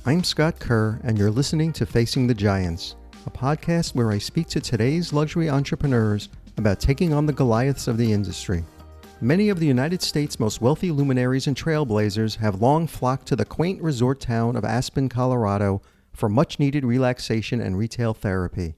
I'm Scott Kerr, and you're listening to Facing the Giants, a podcast where I speak to today's luxury entrepreneurs about taking on the Goliaths of the industry. Many of the United States' most wealthy luminaries and trailblazers have long flocked to the quaint resort town of Aspen, Colorado, for much-needed relaxation and retail therapy.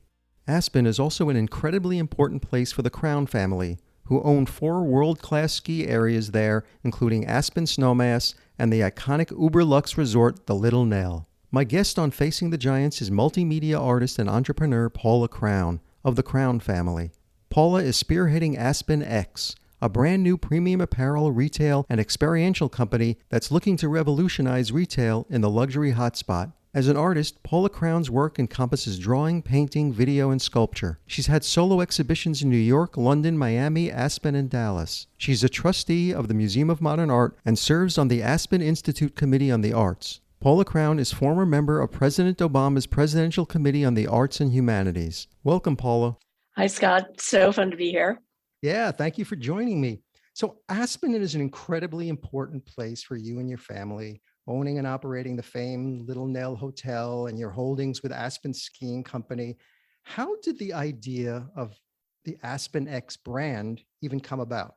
Aspen is also an incredibly important place for the Crown family, who own 4 world-class ski areas there, including Aspen Snowmass and the iconic uber-luxe resort, the Little Nell. My guest on Facing the Giants is multimedia artist and entrepreneur Paula Crown, of the Crown family. Paula is spearheading AspenX, a brand new premium apparel, retail, and experiential company that's looking to revolutionize retail in the luxury hotspot. As an artist, Paula Crown's work encompasses drawing, painting, video, and sculpture. She's had solo exhibitions in New York, London, Miami, Aspen, and Dallas. She's a trustee of the Museum of Modern Art and serves on the Aspen Institute Committee on the Arts. Paula Crown is former member of President Obama's Presidential Committee on the Arts and Humanities. Welcome, Paula. Hi, Scott. So fun to be here. Yeah, thank you for joining me. So Aspen is an incredibly important place for you and your family, owning and operating the famed Little Nell Hotel and your holdings with Aspen Skiing Company. How did the idea of the AspenX brand even come about?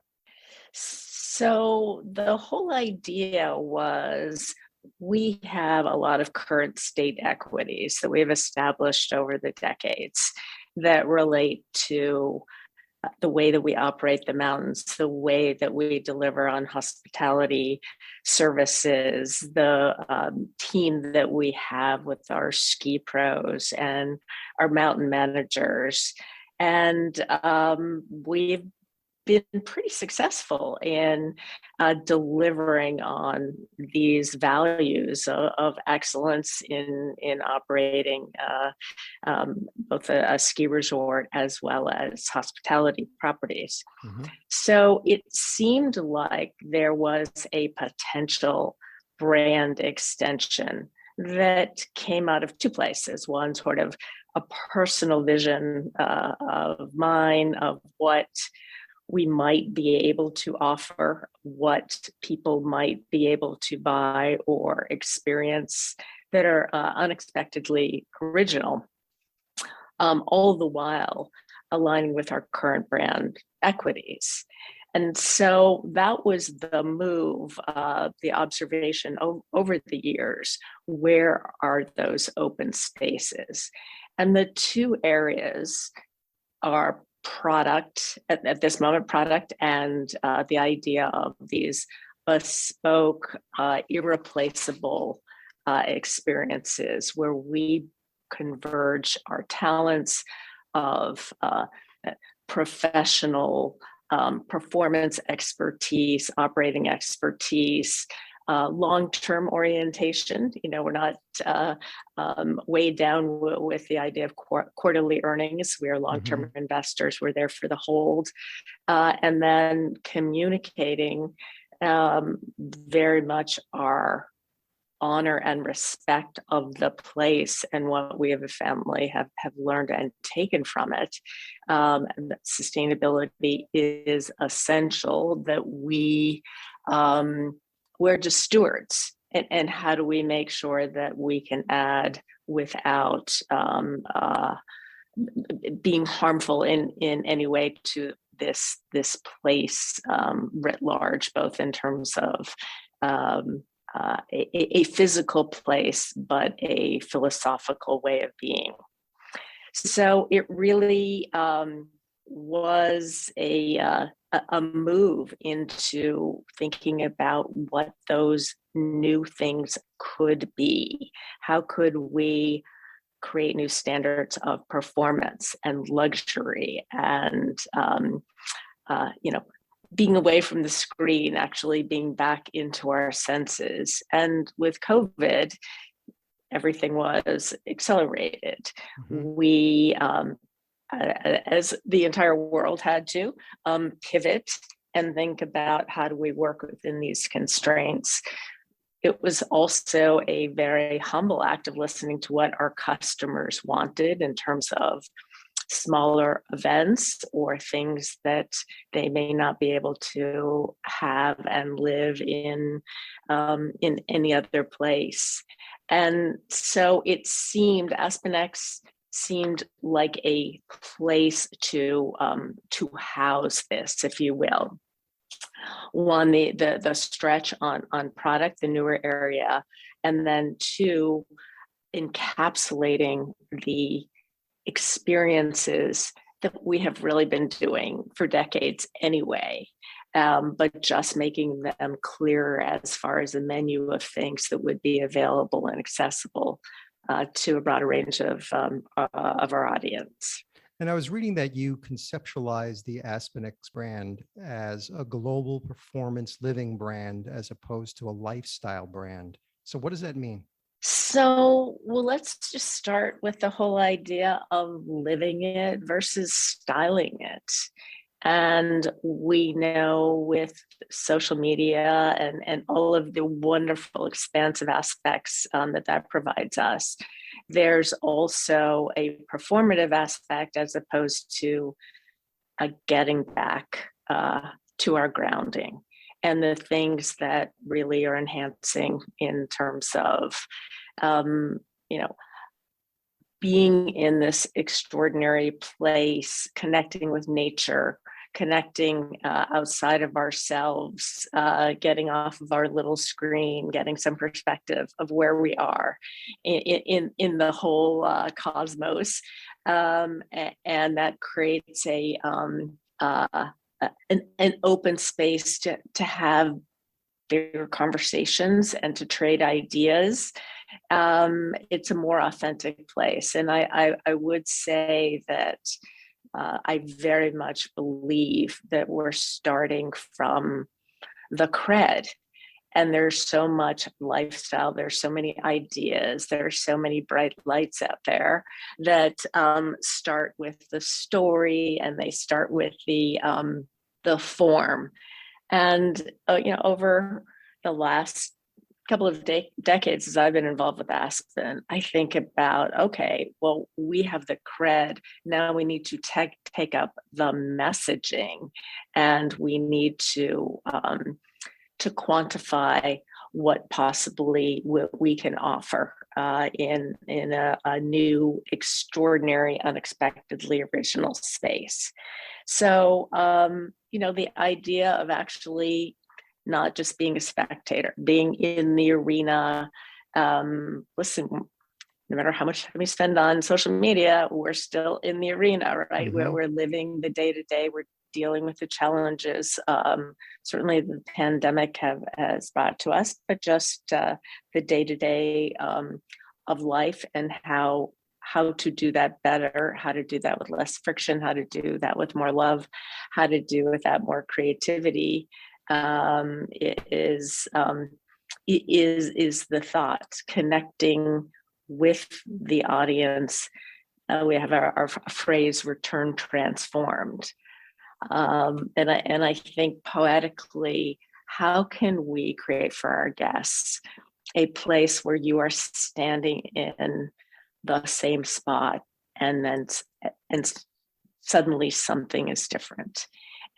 So the whole idea was we have a lot of current state equities that we've established over the decades that relate to the way that we operate the mountains, the way that we deliver on hospitality services, the team that we have with our ski pros and our mountain managers. And we've been pretty successful in delivering on these values of excellence in operating both a ski resort as well as hospitality properties. Mm-hmm. So it seemed like there was a potential brand extension that came out of 2 places. One, sort of a personal vision of mine of what we might be able to offer, what people might be able to buy or experience that are unexpectedly original, all the while aligning with our current brand equities. And so that was the move, the observation over the years. Where are those open spaces? And the 2 areas are product at this moment, product and the idea of these bespoke, irreplaceable experiences where we converge our talents of professional performance expertise, operating expertise, long-term orientation. You know, we're not weighed down with the idea of quarterly earnings. We are long-term mm-hmm. investors. We're there for the hold. And then communicating very much our honor and respect of the place and what we as a family have learned and taken from it. And that sustainability is essential, that we're just stewards, and how do we make sure that we can add without being harmful in any way to this place writ large, both in terms of a physical place, but a philosophical way of being. So it really was a move into thinking about what those new things could be. How could we create new standards of performance and luxury and, being away from the screen, actually being back into our senses. And with COVID, everything was accelerated. Mm-hmm. We, as the entire world had to pivot and think about how do we work within these constraints. It was also a very humble act of listening to what our customers wanted in terms of smaller events or things that they may not be able to have and live in any other place. And so it seemed, AspenX seemed like a place to house this, if you will. One, the stretch on product, the newer area, and then two, encapsulating the experiences that we have really been doing for decades anyway, but just making them clearer as far as a menu of things that would be available and accessible to a broader range of our audience. And I was reading that you conceptualized the AspenX brand as a global performance living brand as opposed to a lifestyle brand. So what does that mean? So, well, let's just start with the whole idea of living it versus styling it. And we know with social media and all of the wonderful expansive aspects that provides us, there's also a performative aspect as opposed to a getting back to our grounding and the things that really are enhancing in terms of, being in this extraordinary place, connecting with nature, connecting outside of ourselves, getting off of our little screen, getting some perspective of where we are in the whole cosmos. And that creates an open space to have bigger conversations and to trade ideas. It's a more authentic place. And I would say that I very much believe that we're starting from the cred. And there's so much lifestyle, there's so many ideas, there's so many bright lights out there that start with the story and they start with the form. And over the last couple of decades as I've been involved with Aspen, I think about, okay, well, we have the cred. Now we need to take up the messaging, and we need to quantify what possibly we can offer in a new, extraordinary, unexpectedly original space. So, the idea of actually not just being a spectator, being in the arena. Listen, no matter how much time we spend on social media, we're still in the arena, right? Mm-hmm. We're living the day to day. We're dealing with the challenges. Certainly, the pandemic has brought to us, but just the day to day of life and how to do that better, how to do that with less friction, how to do that with more love, how to do with that more creativity. Is the thought, connecting with the audience. We have our phrase "return transformed," and I think poetically, how can we create for our guests a place where you are standing in the same spot and suddenly something is different?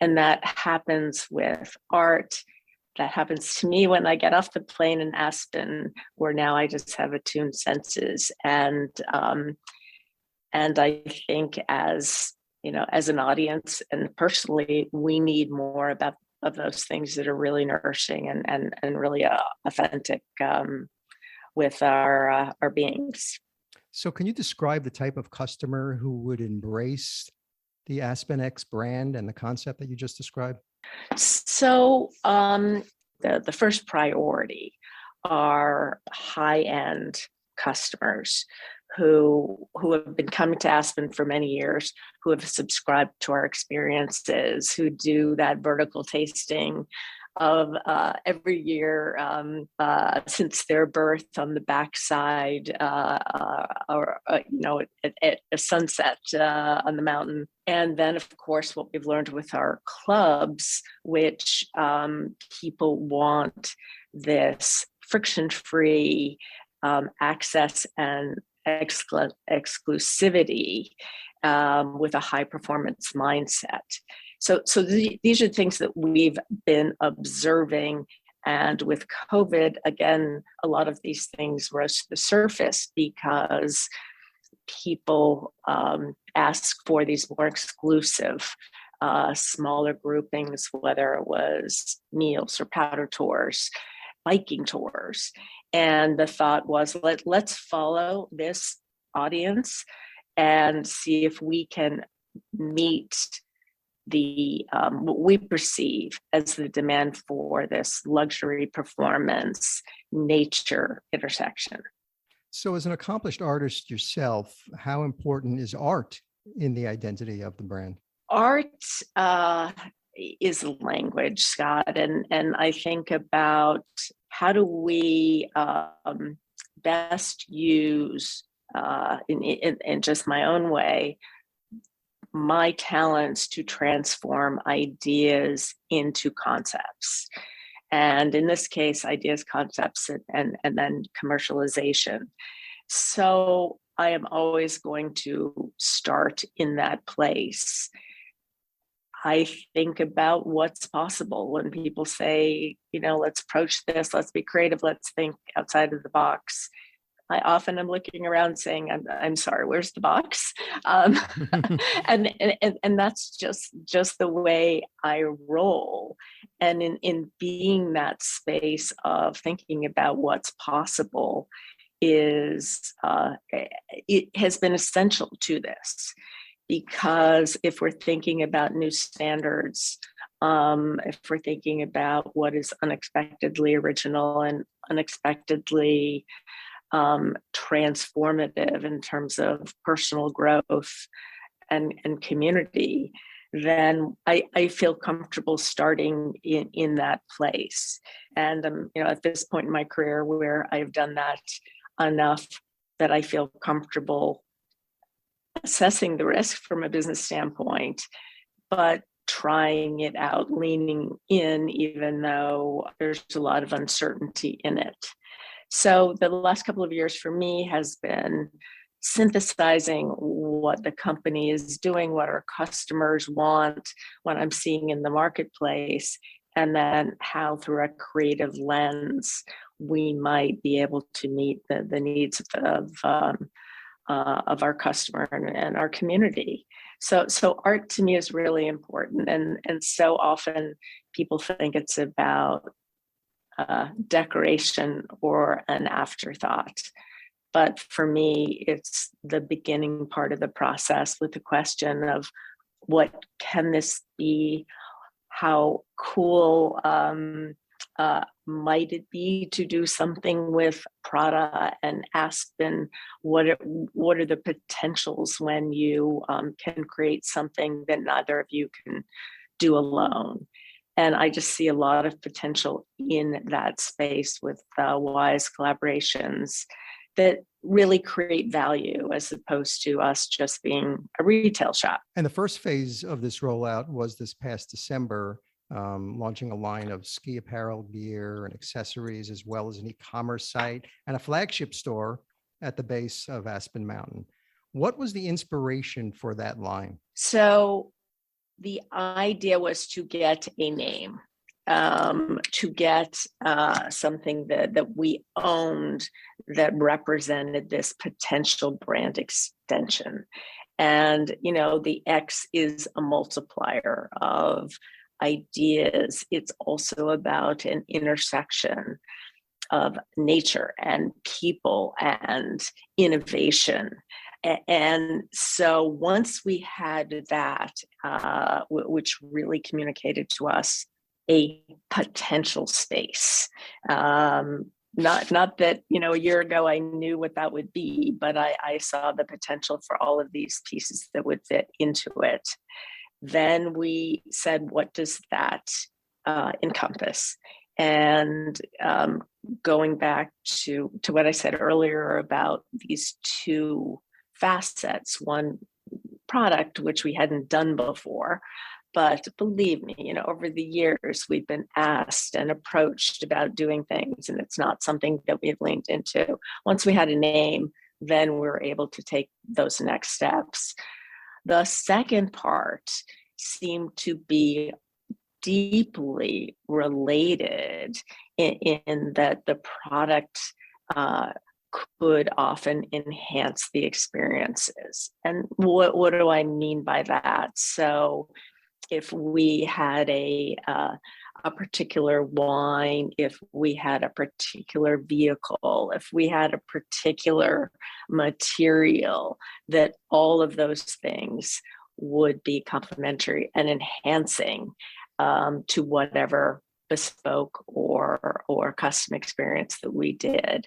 And that happens with art. That happens to me when I get off the plane in Aspen, where now I just have attuned senses. And I think as an audience and personally, we need more of those things that are really nourishing and really authentic with our beings. So can you describe the type of customer who would embrace the AspenX brand and the concept that you just described? So the first priority are high-end customers who have been coming to Aspen for many years, who have subscribed to our experiences, who do that vertical tasting of every year since their birth on the backside, or at a sunset on the mountain. And then, of course, what we've learned with our clubs, which people want this friction-free access and exclusivity. with a high performance mindset. So these are things that we've been observing. And with COVID, again, a lot of these things rose to the surface because people ask for these more exclusive, smaller groupings, whether it was meals or powder tours, biking tours. And the thought was, let's follow this audience and see if we can meet the what we perceive as the demand for this luxury performance nature intersection. So, as an accomplished artist yourself, how important is art in the identity of the brand? Art is language, Scott, and I think about how do we best use, in just my own way, my talents to transform ideas into concepts. And in this case, ideas, concepts, and then commercialization. So I am always going to start in that place. I think about what's possible when people say, let's approach this, let's be creative, let's think outside of the box. I often am looking around saying, I'm sorry, where's the box? And that's just the way I roll. And in being that space of thinking about what's possible it has been essential to this. Because if we're thinking about new standards, if we're thinking about what is unexpectedly original and unexpectedly transformative in terms of personal growth and community, then I feel comfortable starting in that place. And at this point in my career where I've done that enough that I feel comfortable assessing the risk from a business standpoint, but trying it out, leaning in, even though there's a lot of uncertainty in it. So the last couple of years for me has been synthesizing what the company is doing, what our customers want, what I'm seeing in the marketplace, and then how through a creative lens we might be able to meet the needs of our customer and our community. So art to me is really important, and so often people think it's about decoration or an afterthought. But for me, it's the beginning part of the process with the question of what can this be? How cool might it be to do something with Prada and Aspen? What are the potentials when you can create something that neither of you can do alone? And I just see a lot of potential in that space with wise collaborations that really create value as opposed to us just being a retail shop. And the first phase of this rollout was this past December, launching a line of ski apparel, gear, and accessories, as well as an e-commerce site and a flagship store at the base of Aspen Mountain. What was the inspiration for that line? So the idea was to get a name, to get something that we owned that represented this potential brand extension. And, the X is a multiplier of ideas. It's also about an intersection of nature and people and innovation. And so once we had that, which really communicated to us a potential space, not that, a year ago I knew what that would be, but I saw the potential for all of these pieces that would fit into it. Then we said, what does that encompass? And going back to what I said earlier about these two facets, one product, which we hadn't done before, but believe me, over the years, we've been asked and approached about doing things, and it's not something that we've leaned into. Once we had a name, then we were able to take those next steps. The second part seemed to be deeply related in that the product could often enhance the experiences. And what do I mean by that? So if we had a particular wine, if we had a particular vehicle, if we had a particular material, that all of those things would be complementary and enhancing to whatever bespoke or custom experience that we did.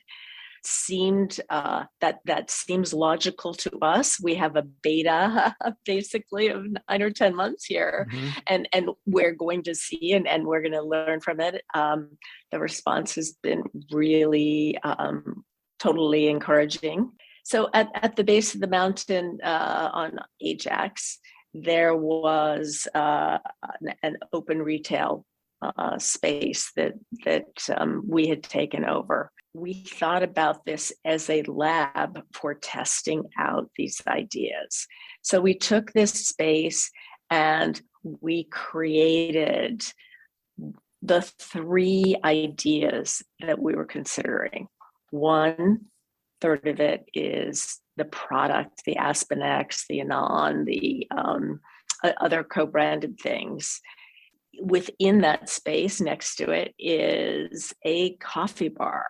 Seemed that seems logical to us. We have a beta basically of 9 or 10 months here, and we're going to see and we're going to learn from it. The response has been really totally encouraging. So at the base of the mountain on Ajax, there was an open retail space that we had taken over. We thought about this as a lab for testing out these ideas. So we took this space and we created the 3 ideas that we were considering. 1/3 of it is the product, the AspenX, the Anon, the other co-branded things. Within that space next to it is a coffee bar,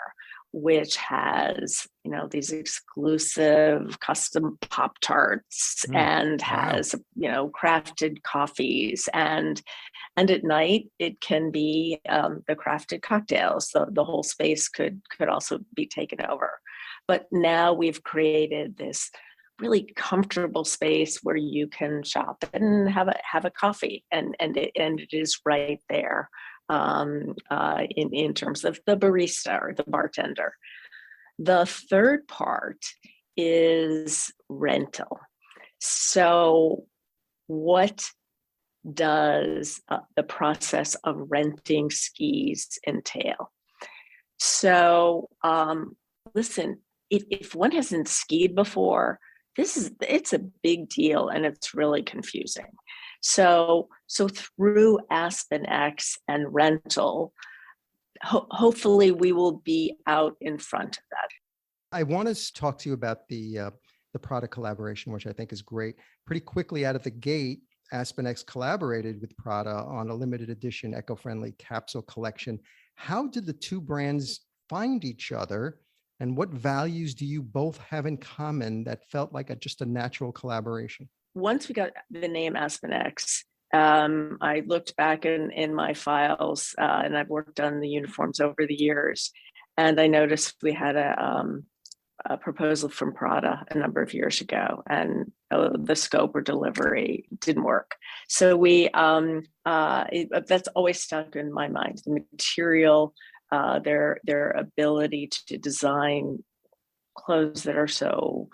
which has, these exclusive custom Pop-Tarts and has, crafted coffees. And at night, it can be the crafted cocktails. So the whole space could also be taken over. But now we've created this really comfortable space where you can shop and have a coffee, and it is right there in terms of the barista or the bartender. The third part is rental. So what does the process of renting skis entail? So listen, if one hasn't skied before, it's a big deal and it's really confusing. So through AspenX and rental, hopefully we will be out in front of that. I want to talk to you about the product collaboration, which I think is great. Pretty quickly out of the gate, AspenX collaborated with Prada on a limited edition eco-friendly capsule collection. How did the 2 brands find each other? And what values do you both have in common that felt like just a natural collaboration? Once we got the name AspenX, I looked back in my files, and I've worked on the uniforms over the years, and I noticed we had a proposal from Prada a number of years ago, and the scope or delivery didn't work. So that's always stuck in my mind. The material, their ability to design clothes that are so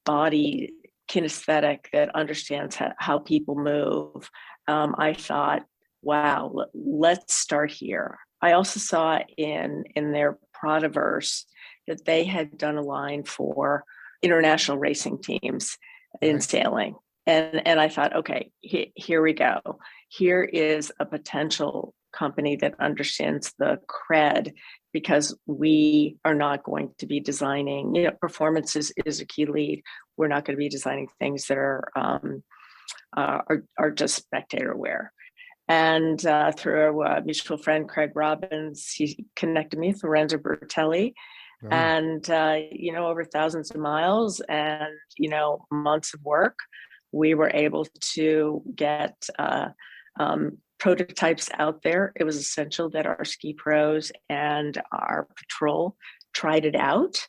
body kinesthetic, that understands how people move. I thought, wow, let's start here. I also saw in their Pradaverse that they had done a line for international racing teams in sailing. And I thought, okay, here we go. Here is a potential company that understands the cred, because we are not going to be designing, performance is a key lead. We're not going to be designing things that are just spectator wear. And through a mutual friend, Craig Robbins, he connected me with Lorenzo Bertelli. Right. And, over thousands of miles and, months of work, we were able to get prototypes out there. It was essential that our ski pros and our patrol tried it out,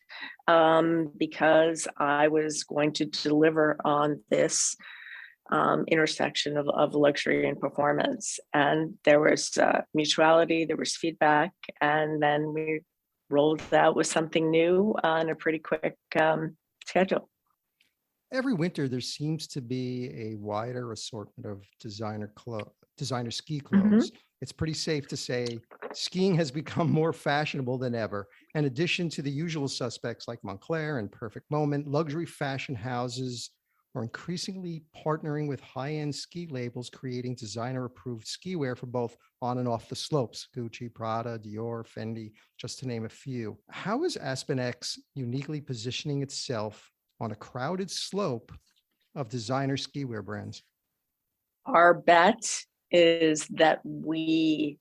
because I was going to deliver on this intersection of luxury and performance. And there was mutuality, there was feedback, and then we rolled out with something new on a pretty quick schedule. Every winter, there seems to be a wider assortment of designer ski clothes. Mm-hmm. It's pretty safe to say skiing has become more fashionable than ever. In addition to the usual suspects like Moncler and Perfect Moment, luxury fashion houses are increasingly partnering with high-end ski labels, creating designer-approved skiwear for both on and off the slopes, Gucci, Prada, Dior, Fendi, just to name a few. How is AspenX uniquely positioning itself on a crowded slope of designer skiwear brands? Our bet is that we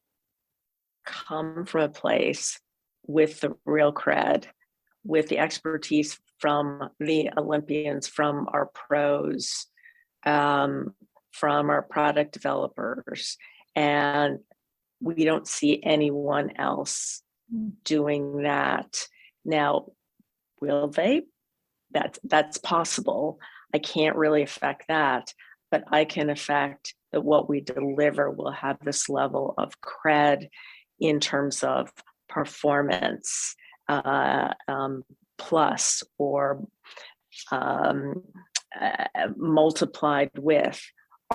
come from a place with the real cred, with the expertise from the Olympians, from our pros, from our product developers, and we don't see anyone else doing that. Now, will they? That's possible. I can't really affect that, but I can affect that what we deliver will have this level of cred in terms of performance, plus or multiplied with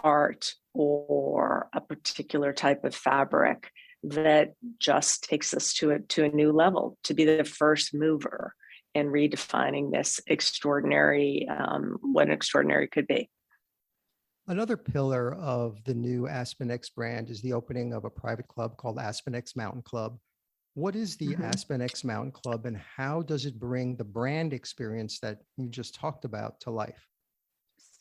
art or a particular type of fabric that just takes us to a new level, to be the first mover in redefining this extraordinary, what extraordinary could be. Another pillar of the new AspenX brand is the opening of a private club called AspenX Mountain Club. What is the AspenX Mountain Club, and how does it bring the brand experience that you just talked about to life?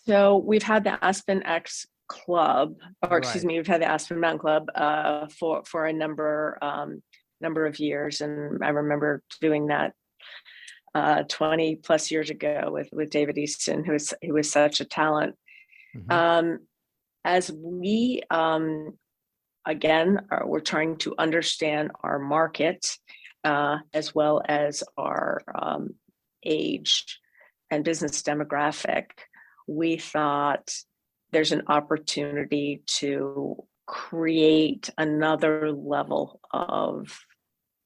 So we've had the AspenX Club, or excuse me, we've had the Aspen Mountain Club for a number of years, and I remember doing that 20 plus years ago with David Easton, who was such a talent. As we again we're trying to understand our market as well as our age and business demographic, we thought there's an opportunity to create another level of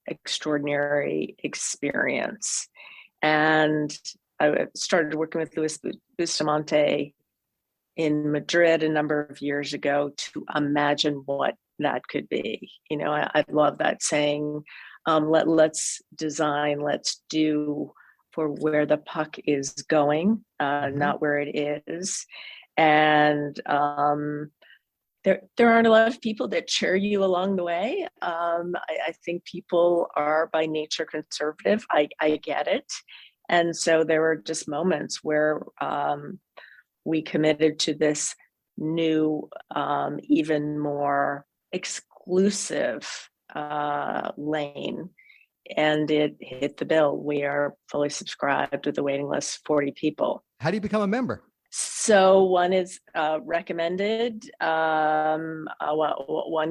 extraordinary experience. And I started working with Luis Bustamante in Madrid a number of years ago to imagine what that could be. You know, I love that saying, let's design, let's do for where the puck is going, not where it is. And there aren't a lot of people that cheer you along the way. I think people are by nature conservative. I get it. And so there were just moments where we committed to this new, even more exclusive lane, and it hit the bill. We are fully subscribed with a waiting list, 40 people. How do you become a member? So one is recommended. One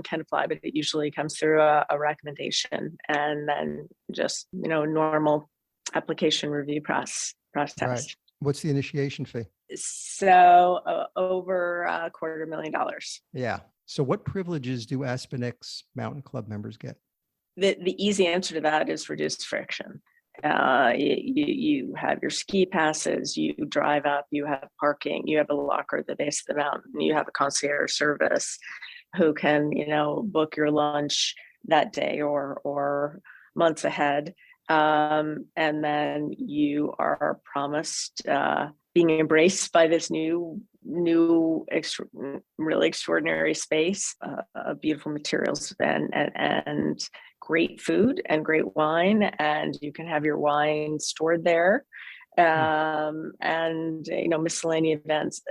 can apply, but it usually comes through a recommendation, and then just normal application review process. Right. What's the initiation fee? So over $250,000. Yeah. So what privileges do AspenX Mountain Club members get? The easy answer to that is reduced friction. You have your ski passes, you drive up, you have parking, you have a locker at the base of the mountain, you have a concierge service who can, book your lunch that day or months ahead. And then you are promised being embraced by this new really extraordinary space, beautiful materials and great food and great wine, and you can have your wine stored there, and miscellaneous events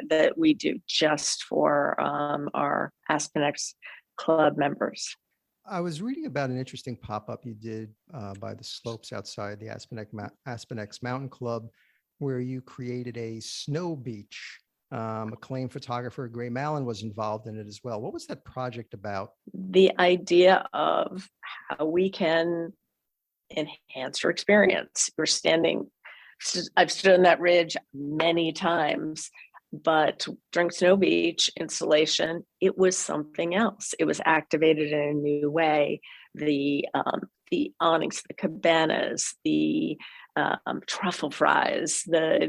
that we do just for our AspenX Club members. I was reading about an interesting pop-up you did by the slopes outside the AspenX Mountain Club, where you created a snow beach. Acclaimed photographer Gray Malin was involved in it as well. What was that project about? The idea of how we can enhance your experience. I've stood on that ridge many times, but during Snow Beach installation, it was something else. It was activated in a new way. The awnings, the cabanas, the truffle fries, the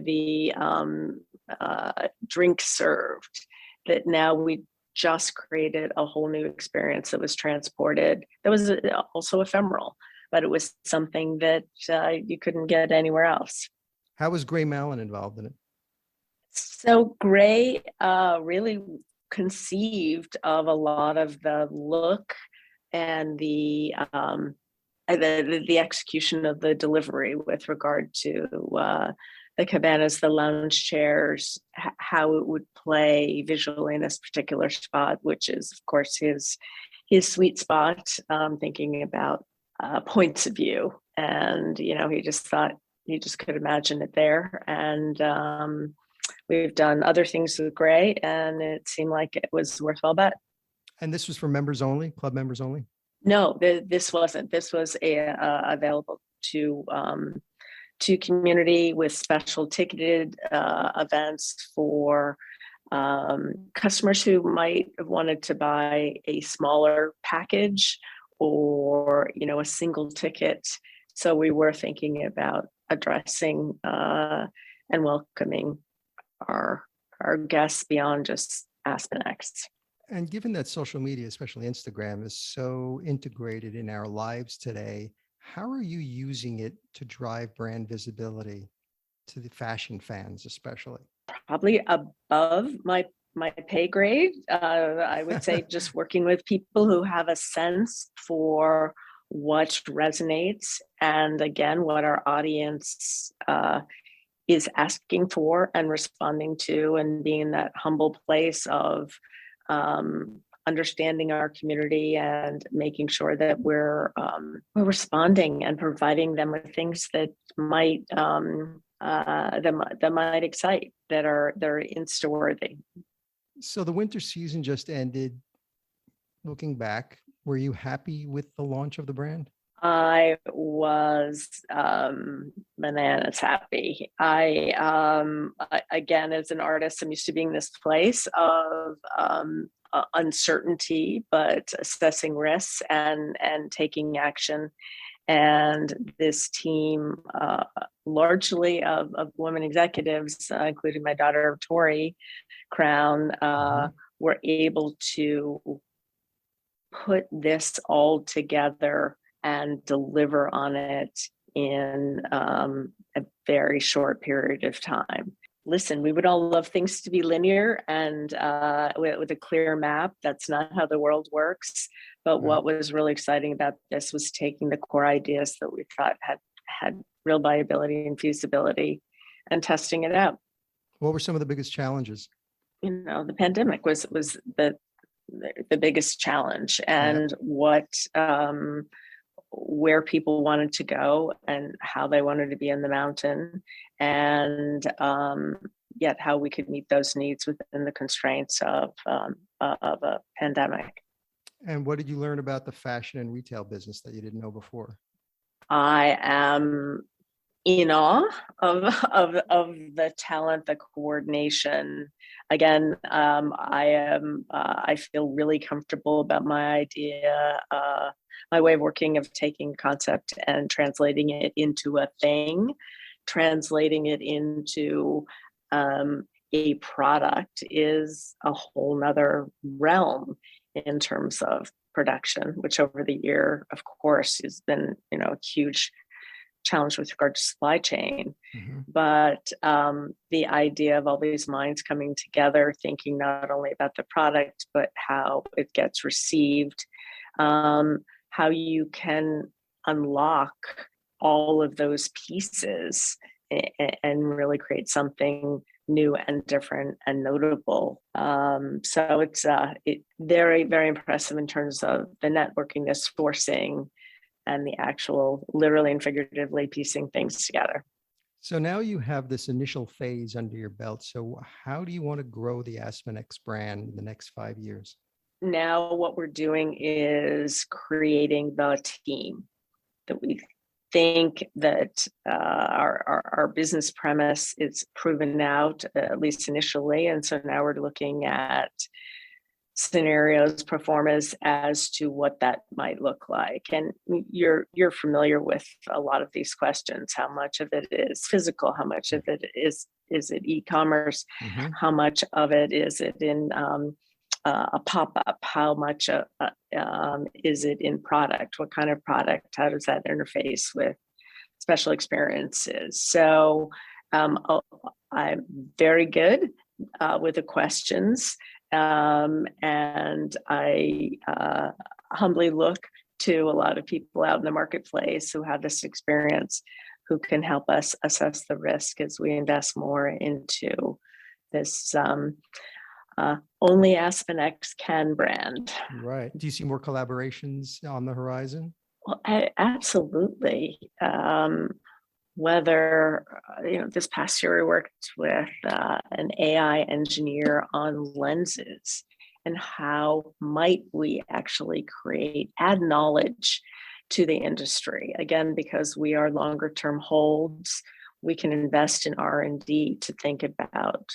drinks served, that now we just created a whole new experience that was transported. That was also ephemeral, but it was something that you couldn't get anywhere else. How was Gray Malin involved in it? So Gray really conceived of a lot of the look and the execution of the delivery with regard to the cabanas, the lounge chairs, how it would play visually in this particular spot, which is, of course, his sweet spot. Thinking about points of view, and he just thought he just could imagine it there, and we've done other things with Gray, and it seemed like it was a worthwhile bet. And this was for members only, club members only? No, this wasn't. This was available to community with special ticketed events for customers who might have wanted to buy a smaller package or a single ticket. So we were thinking about addressing and welcoming our guests beyond just AspenX. And given that social media, especially Instagram, is so integrated in our lives today, how are you using it to drive brand visibility to the fashion fans, especially? Probably above my pay grade. I would say just working with people who have a sense for what resonates, and again, what our audience is asking for and responding to, and being in that humble place of understanding our community and making sure that we're responding and providing them with things that might that might excite, that are Insta worthy. So the winter season just ended. Looking back, were you happy with the launch of the brand? I was bananas happy. Again, as an artist, I'm used to being this place of uncertainty, but assessing risks and taking action. And this team, largely of women executives, including my daughter Tori Crown, were able to put this all together and deliver on it in a very short period of time. Listen, we would all love things to be linear and with a clear map. That's not how the world works. But what was really exciting about this was taking the core ideas that we thought had real viability and feasibility and testing it out. What were some of the biggest challenges? The pandemic was the biggest challenge, and where people wanted to go and how they wanted to be in the mountain, and yet how we could meet those needs within the constraints of a pandemic. And what did you learn about the fashion and retail business that you didn't know before? I am in awe of the talent, the coordination. Again, I feel really comfortable about my idea, my way of working, of taking concept and translating it into a thing, translating it into a product is a whole nother realm in terms of production, which over the year, of course, has been a huge challenge with regard to supply chain. But the idea of all these minds coming together, thinking not only about the product, but how it gets received, how you can unlock all of those pieces and really create something new and different and notable. So it's very, very impressive in terms of the networking, the sourcing, and the actual literally and figuratively piecing things together. So now you have this initial phase under your belt. So how do you want to grow the AspenX brand in the next 5 years? Now what we're doing is creating the team that we think that our business premise is proven out, at least initially. And so now we're looking at scenarios, performance as to what that might look like. And you're familiar with a lot of these questions. How much of it is physical? How much of it is it e-commerce? How much of it is it in a pop-up? How much is it in product? What kind of product? How does that interface with special experiences? So Oh, I'm very good with the questions, and I humbly look to a lot of people out in the marketplace who have this experience, who can help us assess the risk as we invest more into this only AspenX can brand. Right. Do you see more collaborations on the horizon? Well, absolutely. Whether, this past year we worked with an AI engineer on lenses, and how might we actually add knowledge to the industry. Again, because we are longer term holds, we can invest in R&D to think about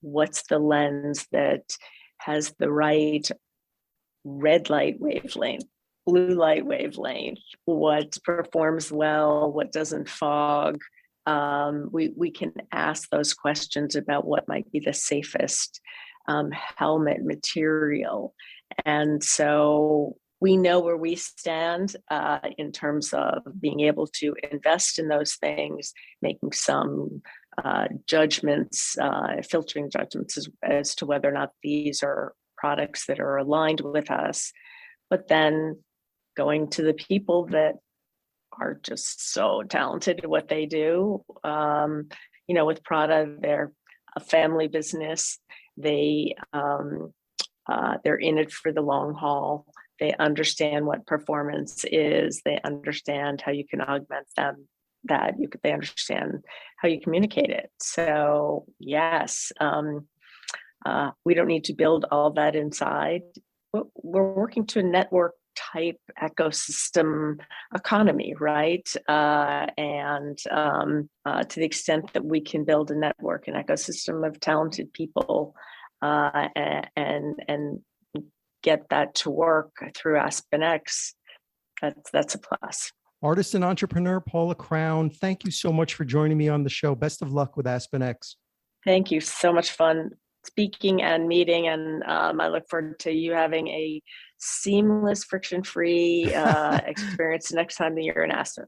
what's the lens that has the right red light wavelength, blue light wavelength, what performs well, what doesn't fog. We can ask those questions about what might be the safest helmet material. And so we know where we stand in terms of being able to invest in those things, making some judgments, filtering judgments as to whether or not these are products that are aligned with us, but then going to the people that are just so talented at what they do. With Prada, they're a family business. They're in it for the long haul. They understand what performance is. They understand how you can augment them. They understand how you communicate it. So yes, we don't need to build all that inside. We're working to a network type ecosystem economy, right? And to the extent that we can build a network, an ecosystem of talented people, and get that to work through AspenX, that's a plus. Artist and entrepreneur Paula Crown, thank you so much for joining me on the show. Best of luck with AspenX. Thank you. So much fun speaking and meeting, and I look forward to you having a seamless, friction-free experience next time that you're in Aspen.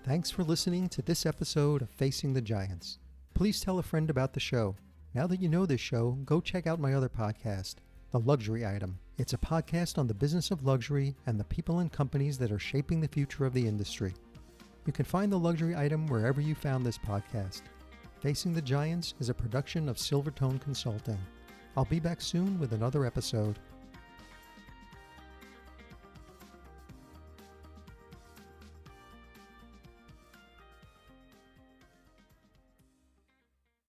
Thanks for listening to this episode of Facing the Giants. Please tell a friend about the show. Now that you know this show, go check out my other podcast, The Luxury Item. It's a podcast on the business of luxury and the people and companies that are shaping the future of the industry. You can find The Luxury Item wherever you found this podcast. Facing the Giants is a production of Silvertone Consulting. I'll be back soon with another episode.